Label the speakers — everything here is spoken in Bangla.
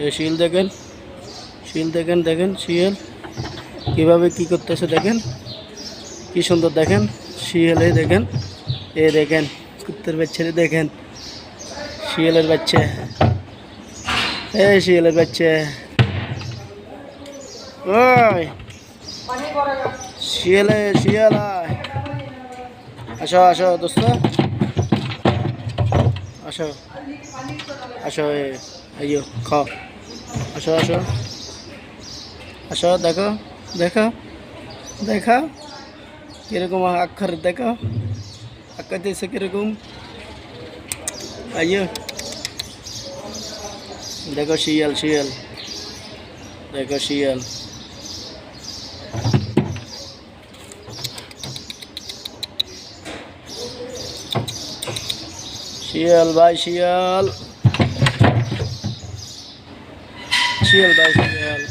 Speaker 1: এই শিয়াল দেখেন, শিয়াল দেখেন, দেখেন শিয়াল কীভাবে কী করতেছে দেখেন, কি সুন্দর দেখেন শিয়ালে দেখেন, এ দেখেন কুত্তের বাচ্চারে দেখেন, শিয়ালের বাচ্চা, এই শিয়ালের বাচ্চা, ওই শিয়ালে শিয়াল আয়, আসো আসো দোস্ত, আসো আসো, আইয়ো খাও, আসো আসো আসো, দেখো দেখো দেখো কিরকম আক্ষর, দেখো আক্কা দিয়েছে কিরকম, আইয়ো দেখো শিয়াল শিয়াল, দেখো শিয়াল, শিয়াল ভাই শিয়াল, শিয়াল ভাই শিয়াল।